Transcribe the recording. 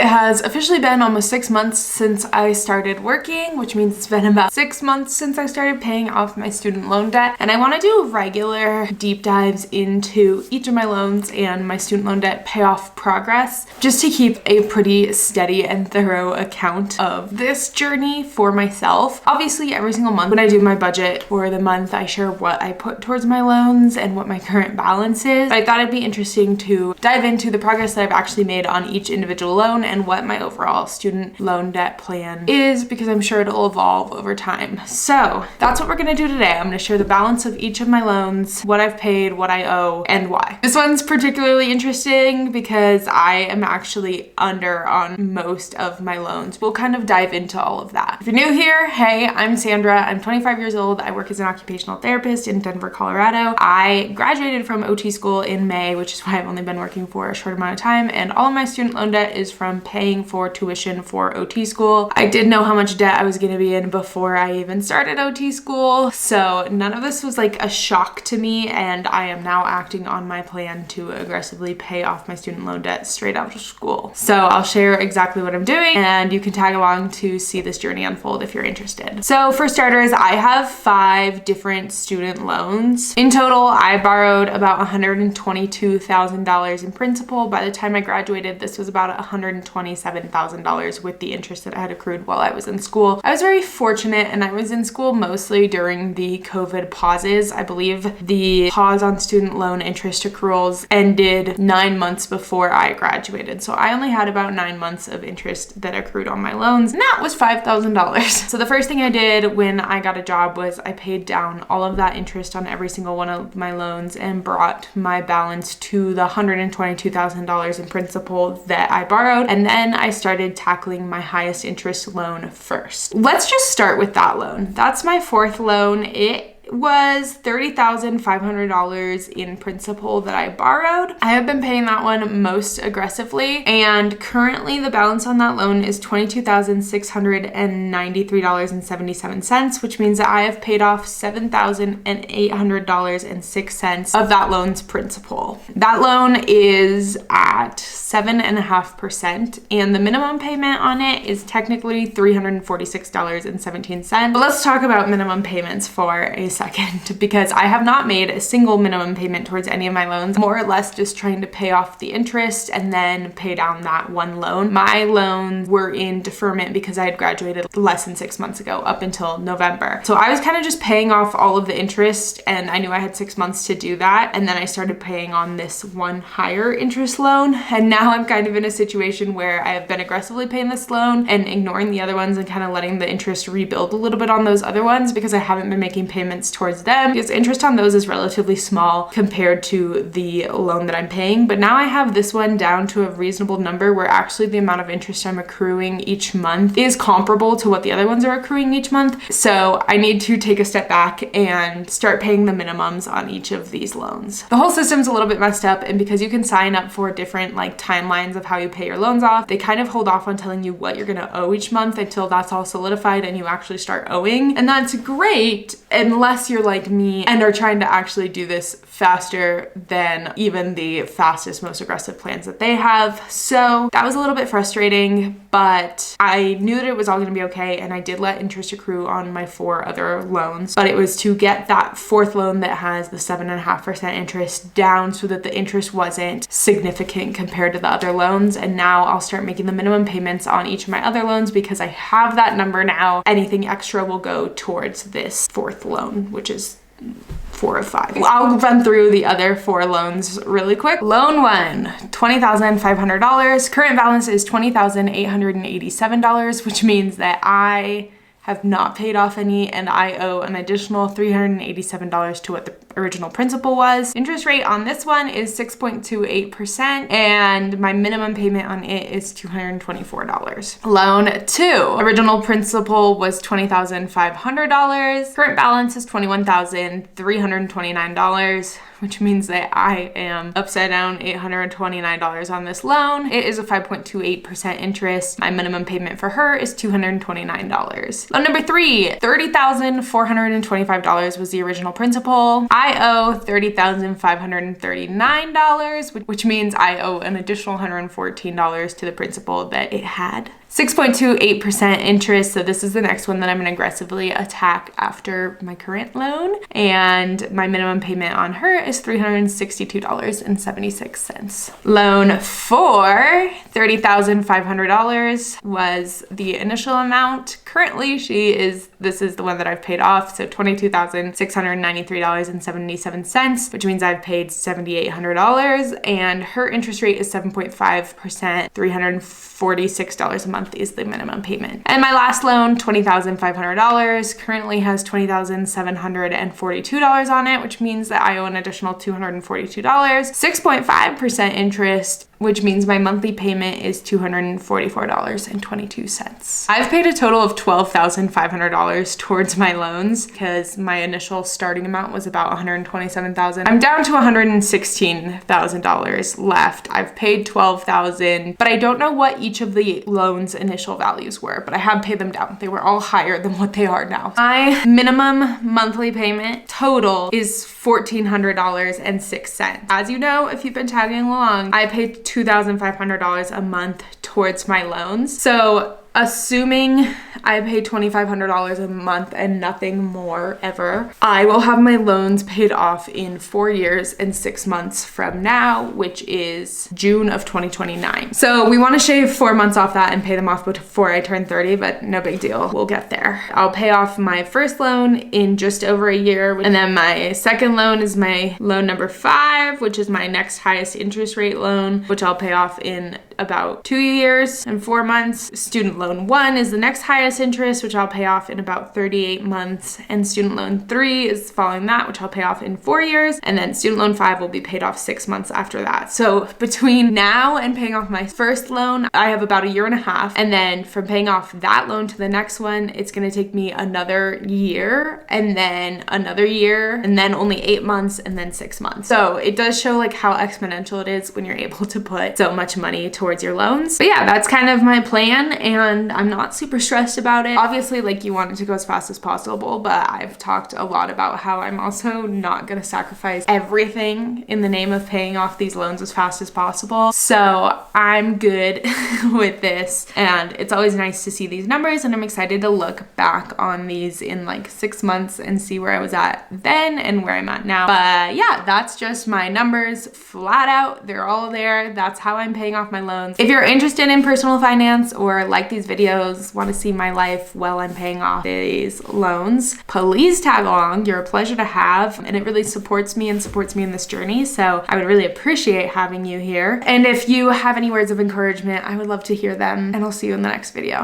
has officially been almost 6 months since I started working, which means it's been about 6 months since I started paying off my student loan debt. And I want to do regular deep dives into each of my loans and my student loan debt payoff progress, just to keep a pretty steady and thorough account of this journey for myself. Obviously, every single month when I do my budget for the month, I share what I put towards my loans and what my current balance is. But I thought it'd be interesting to dive into the progress that I've actually made on each individual loan and what my overall student loan debt plan is, because I'm sure it'll evolve over time. So that's what we're gonna do today. I'm gonna share the balance of each of my loans, what I've paid, what I owe, and why. This one's particularly interesting because I am actually under on most of my loans. We'll kind of dive into all of that. If you're new here, hey, I'm Sandra. I'm 25 years old. I work as an occupational therapist in Denver, Colorado. I graduated from OT school in May, which is why I've only been working for a short amount of time, and all of my student loan debt is from paying for tuition for OT school. I did know how much debt I was going to be in before I even started OT school, so none of this was like a shock to me, and I am now acting on my plan to aggressively pay off my student loan debt straight out of school. So I'll share exactly what I'm doing, and you can tag along to see this journey unfold if you're interested. So for starters, I have 5 different student loans. In total, I borrowed about $122,000 in principal. By the time I graduated, this was about $127,000 with the interest that I had accrued while I was in school. I was very fortunate, and I was in school mostly during the COVID pauses. I believe the pause on student loan interest accruals ended 9 months before I graduated. So I only had about 9 months of interest that accrued on my loans, and that was $5,000. So the first thing I did when I got a job was I paid down all of that interest on every single one of my loans and brought my balance to the $122,000 in principal that I borrowed. And then I started tackling my highest interest loan first. Let's just start with that loan. That's my 4th loan. It was $30,500 in principal that I borrowed. I have been paying that one most aggressively, and currently the balance on that loan is $22,693.77, which means that I have paid off $7,800.06 of that loan's principal. That loan is at 7.5%, and the minimum payment on it is technically $346.17. But let's talk about minimum payments for a second, because I have not made a single minimum payment towards any of my loans, more or less just trying to pay off the interest and then pay down that one loan. My loans were in deferment because I had graduated less than 6 months ago, up until November. So I was kind of just paying off all of the interest, and I knew I had 6 months to do that. And then I started paying on this one higher interest loan. And now I'm kind of in a situation where I have been aggressively paying this loan and ignoring the other ones and kind of letting the interest rebuild a little bit on those other ones, because I haven't been making payments towards them, because interest on those is relatively small compared to the loan that I'm paying. But now I have this one down to a reasonable number where actually the amount of interest I'm accruing each month is comparable to what the other ones are accruing each month. So I need to take a step back and start paying the minimums on each of these loans. The whole system's a little bit messed up, and because you can sign up for different timelines of how you pay your loans off, they kind of hold off on telling you what you're gonna owe each month until that's all solidified and you actually start owing. And that's great unless you're like me and are trying to actually do this faster than even the fastest, most aggressive plans that they have. So that was a little bit frustrating, but I knew that it was all going to be okay, and I did let interest accrue on my 4 other loans. But it was to get that 4th loan that has the 7.5% interest down so that the interest wasn't significant compared to the other loans. And now I'll start making the minimum payments on each of my other loans because I have that number now. Anything extra will go towards this 4th loan, which is 4 of 5. I'll run through the other 4 loans really quick. Loan 1, $20,500. Current balance is $20,887, which means that I have not paid off any, and I owe an additional $387 to what the original principal was. Interest rate on this one is 6.28%, and my minimum payment on it is $224. Loan 2, original principal was $20,500. Current balance is $21,329, which means that I am upside down $829 on this loan. It is a 5.28% interest. My minimum payment for her is $229. Loan number 3, $30,425 was the original principal. I owe $30,539, which means I owe an additional $114 to the principal that it had. 6.28% interest, so this is the next one that I'm gonna aggressively attack after my current loan. And my minimum payment on her is $362.76. Loan 4, $30,500 was the initial amount. Currently, this is the one that I've paid off, so $22,693.77, which means I've paid $7,800, and her interest rate is 7.5%, $346 a month is the minimum payment. And my last loan, $20,500, currently has $20,742 on it, which means that I owe an additional $242. 6.5% interest, which means my monthly payment is $244.22. I've paid a total of $12,500 towards my loans because my initial starting amount was about $127,000. I'm down to $116,000 left. I've paid $12,000, but I don't know what each of the loans' initial values were, but I have paid them down. They were all higher than what they are now. My minimum monthly payment total is $1,400.06. As you know, if you've been tagging along, I paid $2,500 a month towards my loans. So assuming I pay $2,500 a month and nothing more ever, I will have my loans paid off in 4 years and 6 months from now, which is June of 2029. So we want to shave 4 months off that and pay them off before I turn 30, but no big deal. We'll get there. I'll pay off my first loan in just over a year. And then my second loan is my loan number 5, which is my next highest interest rate loan, which I'll pay off in about 2 years and 4 months. Student loan 1 is the next highest interest, which I'll pay off in about 38 months. And student loan 3 is following that, which I'll pay off in 4 years. And then student loan 5 will be paid off 6 months after that. So between now and paying off my first loan, I have about a year and a half. And then from paying off that loan to the next one, it's gonna take me another year, and then another year, and then only 8 months, and then 6 months. So it does show like how exponential it is when you're able to put so much money towards your loans. But yeah, that's kind of my plan, and I'm not super stressed about it. Obviously, like, you want it to go as fast as possible, but I've talked a lot about how I'm also not gonna sacrifice everything in the name of paying off these loans as fast as possible. So I'm good with this, and it's always nice to see these numbers, and I'm excited to look back on these in like 6 months and see where I was at then and where I'm at now. But yeah, that's just my numbers flat out. They're all there. That's how I'm paying off my loans. If you're interested in personal finance or like these videos, want to see my life while I'm paying off these loans, please tag along. You're a pleasure to have, and it really supports me and supports me in this journey. So I would really appreciate having you here. And if you have any words of encouragement, I would love to hear them, and I'll see you in the next video.